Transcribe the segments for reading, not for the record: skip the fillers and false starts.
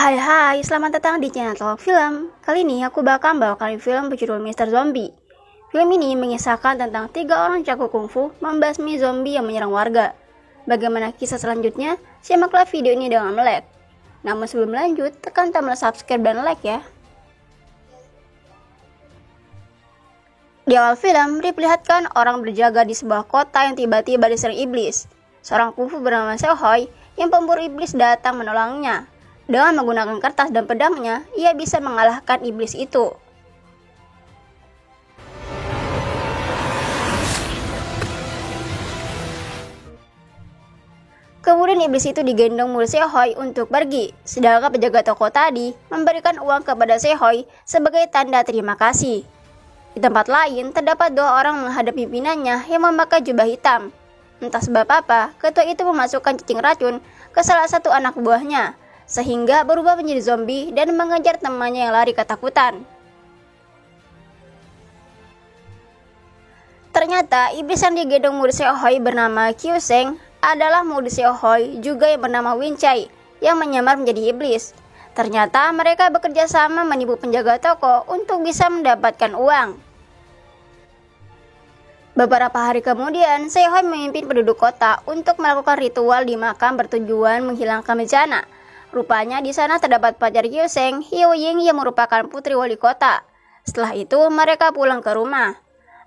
Hai, selamat datang di channel Talk Film. Kali ini aku bakal membawakan film berjudul Mr. Zombie. Film ini mengisahkan tentang 3 orang jago kungfu membasmi zombie yang menyerang warga. Bagaimana kisah selanjutnya? Simaklah video ini dengan like. Namun sebelum lanjut, tekan tombol subscribe dan like ya. Di awal film, diperlihatkan orang berjaga di sebuah kota yang tiba-tiba diserang iblis. Seorang kungfu bernama Seohoi yang pemburu iblis datang menolongnya. Dengan menggunakan kertas dan pedangnya, ia bisa mengalahkan iblis itu. Kemudian iblis itu digendong murid Seohoi untuk pergi, sedangkan penjaga toko tadi memberikan uang kepada Seohoi sebagai tanda terima kasih. Di tempat lain, terdapat 2 orang menghadap pimpinannya yang memakai jubah hitam. Entah sebab apa, ketua itu memasukkan cacing racun ke salah satu anak buahnya, sehingga berubah menjadi zombie dan mengejar temannya yang lari ketakutan. Ternyata iblis yang digendong murid Seohoi bernama Kyuseng adalah murid Seohoi juga yang bernama Winchai yang menyamar menjadi iblis. Ternyata mereka bekerja sama menipu penjaga toko untuk bisa mendapatkan uang. Beberapa hari kemudian, Seohoi memimpin penduduk kota untuk melakukan ritual di makam bertujuan menghilangkan bencana. Rupanya di sana terdapat pacar Kyuseng, Hyo-ying yang merupakan putri wali kota. Setelah itu mereka pulang ke rumah.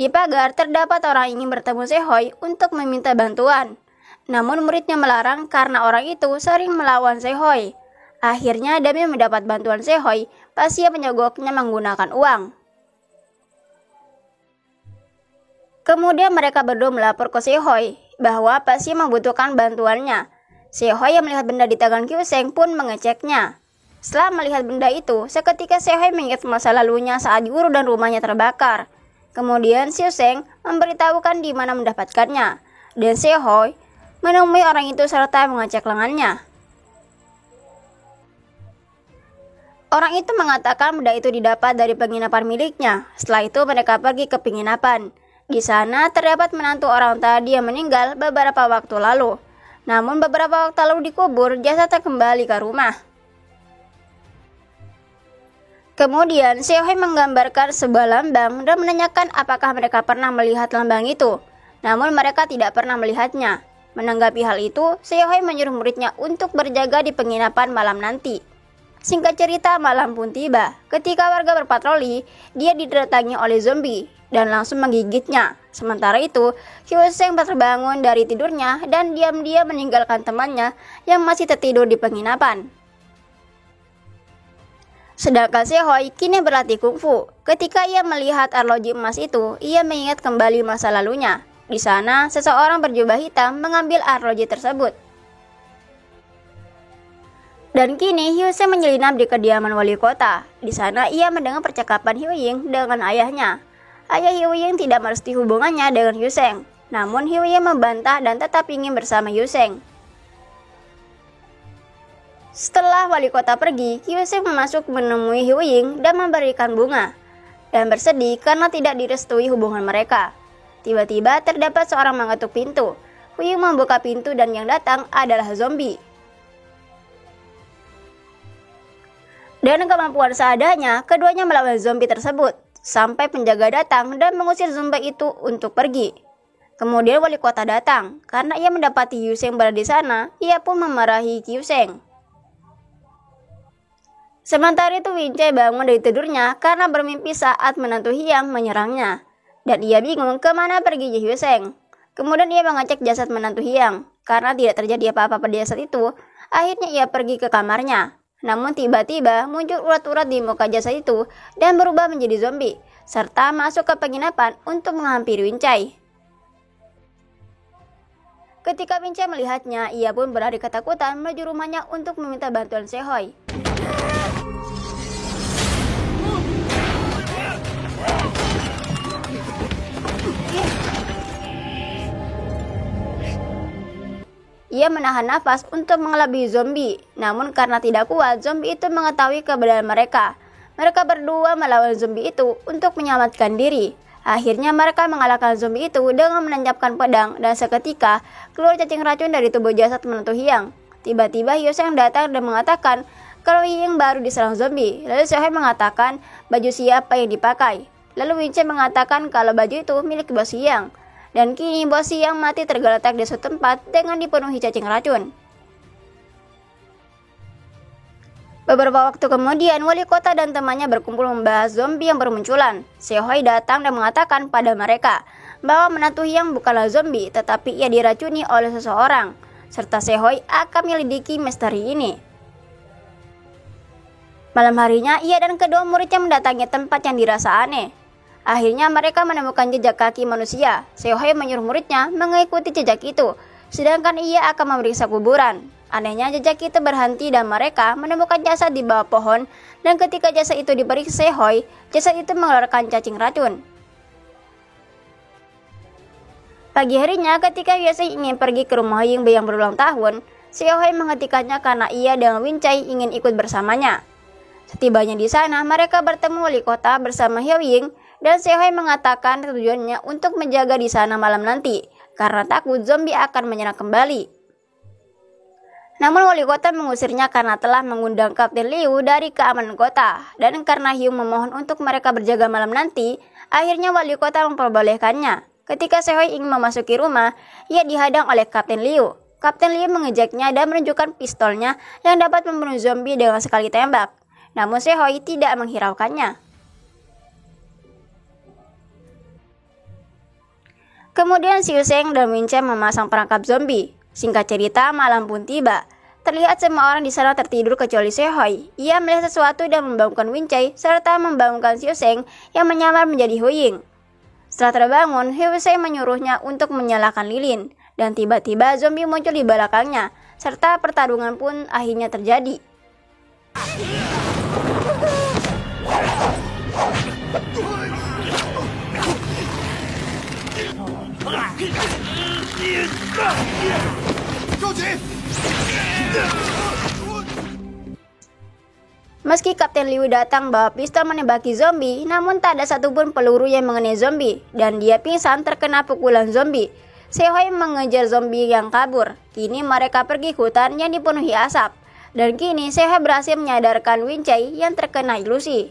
Di pagar terdapat orang ingin bertemu Seohoi untuk meminta bantuan. Namun muridnya melarang karena orang itu sering melawan Seohoi. Akhirnya demi mendapat bantuan Seohoi, pasien menyogoknya menggunakan uang. Kemudian mereka berdua melapor ke Seohoi bahwa pasien membutuhkan bantuannya. Seohoi yang melihat benda di tangan Kyuseng pun mengeceknya. Setelah melihat benda itu, seketika Seohoi mengingat masa lalunya saat guru dan rumahnya terbakar. Kemudian Kyuseng memberitahukan di mana mendapatkannya, dan Seohoi menemui orang itu serta mengecek lengannya. Orang itu mengatakan benda itu didapat dari penginapan miliknya. Setelah itu mereka pergi ke penginapan. Di sana terdapat menantu orang tadi yang meninggal beberapa waktu lalu. Namun beberapa waktu lalu dikubur, jasadnya kembali ke rumah. Kemudian Seohoi menggambarkan sebuah lambang dan menanyakan apakah mereka pernah melihat lambang itu. Namun mereka tidak pernah melihatnya. Menanggapi hal itu, Seohoi menyuruh muridnya untuk berjaga di penginapan malam nanti. Singkat cerita, malam pun tiba. Ketika warga berpatroli, dia didatangi oleh zombie dan langsung menggigitnya. Sementara itu, Kyuseng terbangun dari tidurnya dan diam-diam meninggalkan temannya yang masih tertidur di penginapan. Sedangkan Seohoi kini berlatih kungfu. Ketika ia melihat arloji emas itu, ia mengingat kembali masa lalunya. Di sana, seseorang berjubah hitam mengambil arloji tersebut. Dan kini Hyoseng menyelinap di kediaman wali kota. Di sana ia mendengar percakapan Hyo-ying dengan ayahnya. Ayah Hyo-ying tidak merestui hubungannya dengan Hyoseng. Namun Hyo-ying membantah dan tetap ingin bersama Hyoseng. Setelah wali kota pergi, Hyoseng masuk menemui Hyo-ying dan memberikan bunga. Dan bersedih karena tidak direstui hubungan mereka. Tiba-tiba terdapat seorang mengetuk pintu. Hyo-ying membuka pintu dan yang datang adalah zombie. Dengan kemampuan seadanya, keduanya melawan zombie tersebut, sampai penjaga datang dan mengusir zombie itu untuk pergi. Kemudian wali kota datang, karena ia mendapati Hyoseng berada di sana, ia pun memarahi Kyuseng. Sementara itu Winchai bangun dari tidurnya karena bermimpi saat menantu Hyang menyerangnya, dan ia bingung kemana perginya Hyoseng. Kemudian ia mengecek jasad menantu Hyang, karena tidak terjadi apa-apa pada jasad itu, akhirnya ia pergi ke kamarnya. Namun tiba-tiba muncul urat-urat di muka jasad itu dan berubah menjadi zombie, serta masuk ke penginapan untuk menghampiri Winchai. Ketika Winchai melihatnya, ia pun berlari ketakutan menuju rumahnya untuk meminta bantuan Seohoi. Ia menahan nafas untuk mengelabui zombie, namun karena tidak kuat, zombie itu mengetahui keberadaan mereka. Mereka berdua melawan zombie itu untuk menyelamatkan diri. Akhirnya mereka mengalahkan zombie itu dengan menancapkan pedang dan seketika keluar cacing racun dari tubuh jasad menantu Hyang. Tiba-tiba Hyoseng datang dan mengatakan kalau Ying baru diserang zombie. Lalu Xiaohui mengatakan baju siapa yang dipakai. Lalu Wince mengatakan kalau baju itu milik bos Yang. Dan kini bos Yang mati tergeletak di suatu tempat dengan dipenuhi cacing racun. Beberapa waktu kemudian, wali kota dan temannya berkumpul membahas zombie yang bermunculan. Xiaohui datang dan mengatakan pada mereka bahwa menantu Yang bukanlah zombie, tetapi ia diracuni oleh seseorang. Serta Xiaohui akan menyelidiki misteri ini. Malam harinya, ia dan kedua muridnya mendatangi tempat yang dirasa aneh. Akhirnya mereka menemukan jejak kaki manusia. Xiaohui menyuruh muridnya mengikuti jejak itu, sedangkan ia akan memeriksa kuburan. Anehnya jejak itu berhenti dan mereka menemukan jasad di bawah pohon, dan ketika jasad itu diperiksa Xiaohui, jasad itu mengeluarkan cacing racun. Pagi harinya ketika Yue ingin pergi ke rumah Yingbe yang berulang tahun, Xiaohui menghentikannya karena ia dan Wincai ingin ikut bersamanya. Setibanya di sana, mereka bertemu wali kota bersama Hiao Ying, dan Xiaohui mengatakan tujuannya untuk menjaga di sana malam nanti, karena takut zombie akan menyerang kembali. Namun wali kota mengusirnya karena telah mengundang Kapten Liu dari keamanan kota, dan karena Hiu memohon untuk mereka berjaga malam nanti, akhirnya wali kota memperbolehkannya. Ketika Xiaohui ingin memasuki rumah, ia dihadang oleh Kapten Liu. Kapten Liu mengejaknya dan menunjukkan pistolnya yang dapat membunuh zombie dengan sekali tembak. Namun Xiaohui tidak menghiraukannya. Kemudian Xiu Sheng dan Wince memasang perangkap zombie. Singkat cerita, malam pun tiba. Terlihat semua orang di sana tertidur kecuali Xiaohui. Ia melihat sesuatu dan membangunkan Wince serta membangunkan Xiu Sheng yang menyamar menjadi Hu Ying. Setelah terbangun, Xiu Sheng menyuruhnya untuk menyalakan lilin, dan tiba-tiba zombie muncul di belakangnya, serta pertarungan pun akhirnya terjadi. Meski Kapten Liu datang bawa pistol menembaki zombie, namun tak ada satupun peluru yang mengenai zombie, dan dia pingsan terkena pukulan zombie. Xiaohui mengejar zombie yang kabur. Kini mereka pergi ke hutan yang dipenuhi asap, dan kini Xiaohui berhasil menyadarkan Wincai yang terkena ilusi.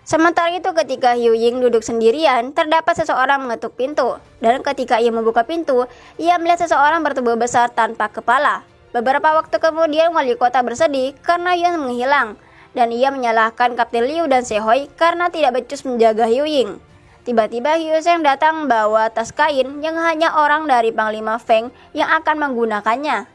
Sementara itu ketika Hiu Ying duduk sendirian, terdapat seseorang mengetuk pintu, dan ketika ia membuka pintu, ia melihat seseorang bertubuh besar tanpa kepala. Beberapa waktu kemudian wali kota bersedih karena Yuan menghilang, dan ia menyalahkan Kapten Liu dan Xiaohui karena tidak becus menjaga Hiu Ying. Tiba-tiba Hiu Sheng datang bawa tas kain yang hanya orang dari Panglima Feng yang akan menggunakannya.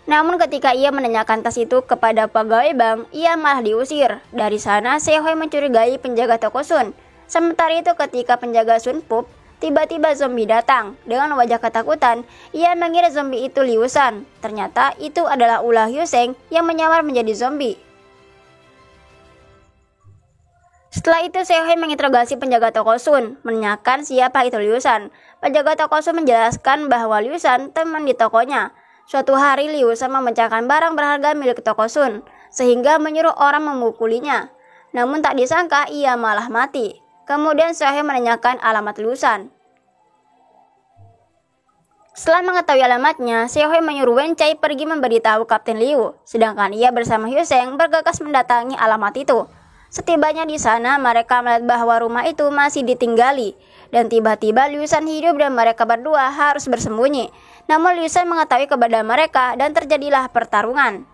Namun ketika ia menanyakan tas itu kepada pegawai bank, ia malah diusir. Dari sana Xiaohui mencurigai penjaga toko Sun. Sementara itu ketika penjaga Sun pup, tiba-tiba zombie datang. Dengan wajah ketakutan, ia mengira zombie itu Liu Shan. Ternyata itu adalah ulah Hiu Sheng yang menyamar menjadi zombie. Setelah itu Xiaohui menginterogasi penjaga toko Sun, menanyakan siapa itu Liu Shan. Penjaga toko Sun menjelaskan bahwa Liu Shan teman di tokonya. Suatu hari Liu Shan memecahkan barang berharga milik toko Sun, sehingga menyuruh orang memukulinya. Namun tak disangka ia malah mati. Kemudian Xiaohui menanyakan alamat Liu Shan. Setelah mengetahui alamatnya, Xiaohui menyuruh Wencai pergi memberitahu Kapten Liu, sedangkan ia bersama Hiu Sheng bergegas mendatangi alamat itu. Setibanya di sana, mereka melihat bahwa rumah itu masih ditinggali, dan tiba-tiba Liu Shan hidup dan mereka berdua harus bersembunyi. Namun Liu Shan mengetahui kepada mereka dan terjadilah pertarungan.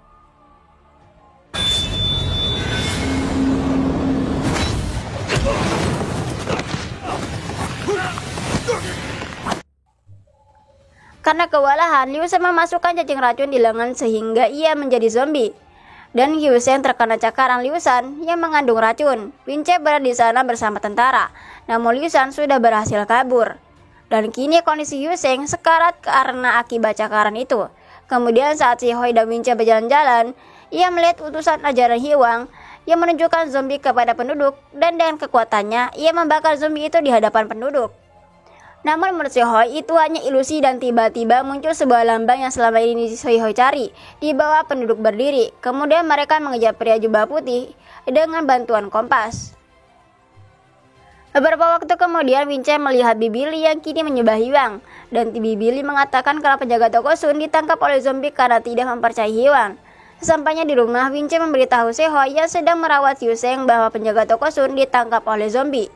Karena kewalahan, Liu Shan memasukkan cacing racun di lengan sehingga ia menjadi zombie. Dan Hiu Sheng terkena cakaran Liu Shan yang mengandung racun. Wince berada di sana bersama tentara, namun Liu Shan sudah berhasil kabur. Dan kini kondisi Hiu Sheng sekarat karena akibat cakaran itu. Kemudian saat Xiaohui dan Wince berjalan-jalan, ia melihat utusan ajaran Hiwang yang menunjukkan zombie kepada penduduk, dan dengan kekuatannya ia membakar zombie itu di hadapan penduduk. Namun menurut Xiaohui itu hanya ilusi, dan tiba-tiba muncul sebuah lambang yang selama ini Xiaohui cari di bawah penduduk berdiri. Kemudian mereka mengejar pria jubah putih dengan bantuan kompas. Beberapa waktu kemudian Winche melihat Bibi Li yang kini menyembah Hyuang, dan Bibi Li mengatakan kalau penjaga toko Sun ditangkap oleh zombie karena tidak mempercayai Hyuang. Sesampainya di rumah, Winche memberitahu Sehoi yang sedang merawat Hyuseng bahwa penjaga toko Sun ditangkap oleh zombie.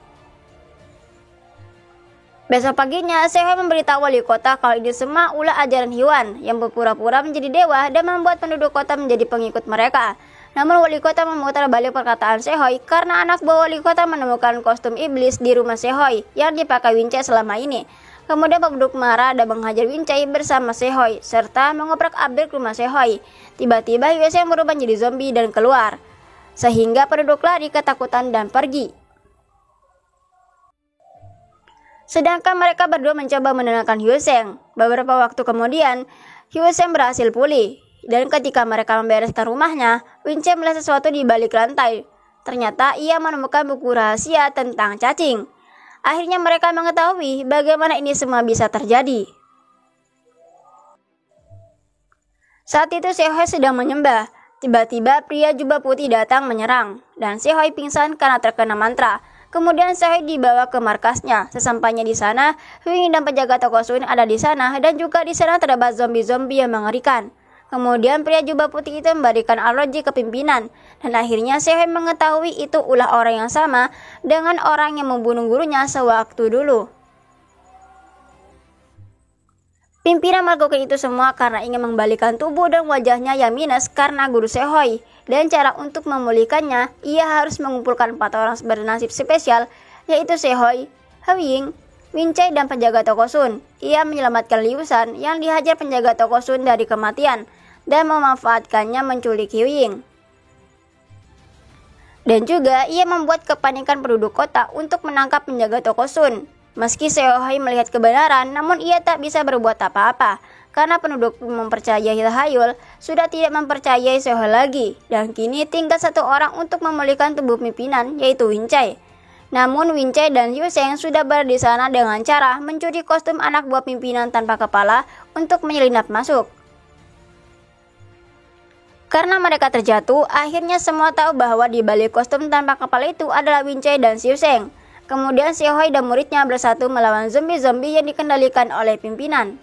Besok paginya, Sehoi memberitahu wali kota kalau ini semua ulah ajaran Hyuan yang berpura-pura menjadi dewa dan membuat penduduk kota menjadi pengikut mereka. Namun wali kota memutar balik perkataan Sehoi karena anak buah wali kota menemukan kostum iblis di rumah Sehoi yang dipakai Winche selama ini. Kemudian penduduk marah dan menghajar Winche bersama Sehoi serta mengobrak-abrik rumah Sehoi. Tiba-tiba Hyuseng berubah menjadi zombie dan keluar, sehingga penduduk lari ketakutan dan pergi. Sedangkan mereka berdua mencoba menenangkan Hyuseng. Beberapa waktu kemudian, Hyuseng berhasil pulih. Dan ketika mereka membereskan rumahnya, Winche melihat sesuatu di balik lantai. Ternyata ia menemukan buku rahasia tentang cacing. Akhirnya mereka mengetahui bagaimana ini semua bisa terjadi. Saat itu Sehoi sedang menyembah. Tiba-tiba pria jubah putih datang menyerang, dan Sehoi pingsan karena terkena mantra. Kemudian Sehoi dibawa ke markasnya. Sesampainya di sana, Hyuing dan penjaga toko Sun ada di sana, dan juga di sana terdapat zombie-zombie yang mengerikan. Kemudian pria jubah putih itu memberikan alergi ke pimpinan, dan akhirnya Sehoi mengetahui itu ulah orang yang sama dengan orang yang membunuh gurunya sewaktu dulu. Pimpinan melakukan itu semua karena ingin mengembalikan tubuh dan wajahnya yang minus karena guru Sehoi, dan cara untuk memulihkannya, ia harus mengumpulkan 4 orang bernasib spesial, yaitu Sehoi, Hyuing, Winche, dan penjaga toko Sun. Ia menyelamatkan Liu Shan yang dihajar penjaga toko Sun dari kematian, dan memanfaatkannya menculik Hyuing. Dan juga ia membuat kepanikan penduduk kota untuk menangkap penjaga toko Sun. Meski Sehoi melihat kebenaran, namun ia tak bisa berbuat apa-apa karena penduduk mempercayai tahayul sudah tidak mempercayai Sehoi lagi, dan kini tinggal 1 orang untuk memulihkan tubuh pimpinan, yaitu Winche. Namun Winche dan Hyuseng sudah berada di sana dengan cara mencuri kostum anak buah pimpinan tanpa kepala untuk menyelinap masuk. Karena mereka terjatuh, akhirnya semua tahu bahwa di balik kostum tanpa kepala itu adalah Winche dan Hyuseng. Kemudian Sehoi dan muridnya bersatu melawan zombie-zombie yang dikendalikan oleh pimpinan.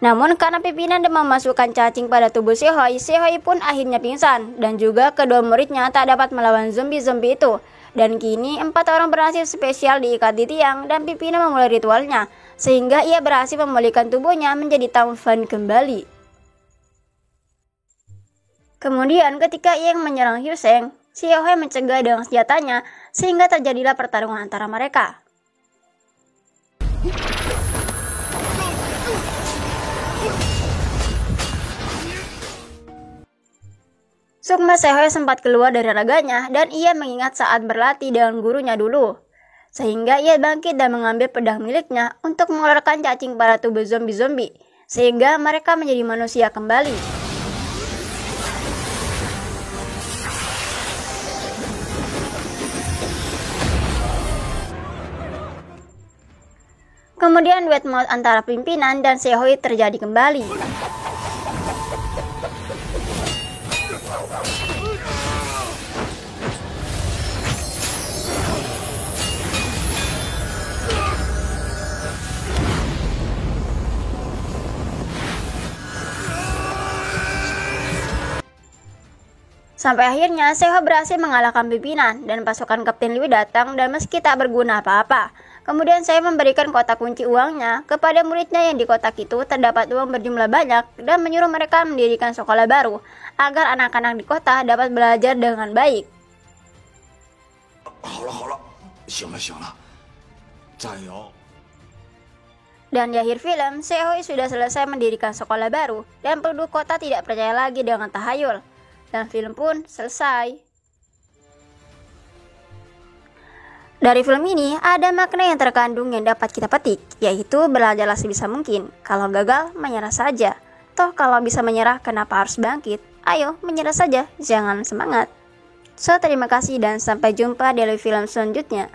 Namun karena pimpinan dan memasukkan cacing pada tubuh Sehoi pun akhirnya pingsan, dan juga kedua muridnya tak dapat melawan zombie-zombie itu. Dan kini 4 orang bernasib spesial diikat di tiang dan pimpinan memulai ritualnya, sehingga ia berhasil memulihkan tubuhnya menjadi tampan kembali. Kemudian ketika ia menyerang Hyuseng, Sehoi mencegah dengan senjatanya sehingga terjadilah pertarungan antara mereka. Sukma Sehoi sempat keluar dari raganya dan ia mengingat saat berlatih dengan gurunya dulu. Sehingga ia bangkit dan mengambil pedang miliknya untuk mengeluarkan cacing pada tubuh zombie-zombie, sehingga mereka menjadi manusia kembali. Kemudian duet maut antara pimpinan dan Sehoi terjadi kembali. Sampai akhirnya Sehoi berhasil mengalahkan pimpinan dan pasukan Kapten Liu datang, dan meski tak berguna apa-apa, kemudian saya memberikan kotak kunci uangnya kepada muridnya yang di kotak itu terdapat uang berjumlah banyak, dan menyuruh mereka mendirikan sekolah baru agar anak-anak di kota dapat belajar dengan baik. Dan di akhir film, Sehoi sudah selesai mendirikan sekolah baru dan penduduk kota tidak percaya lagi dengan tahayul. Dan film pun selesai. Dari film ini ada makna yang terkandung yang dapat kita petik, yaitu belajarlah sebisa mungkin. Kalau gagal, menyerah saja. Toh kalau bisa menyerah, kenapa harus bangkit? Ayo, menyerah saja, jangan semangat. So, terima kasih dan sampai jumpa di film selanjutnya.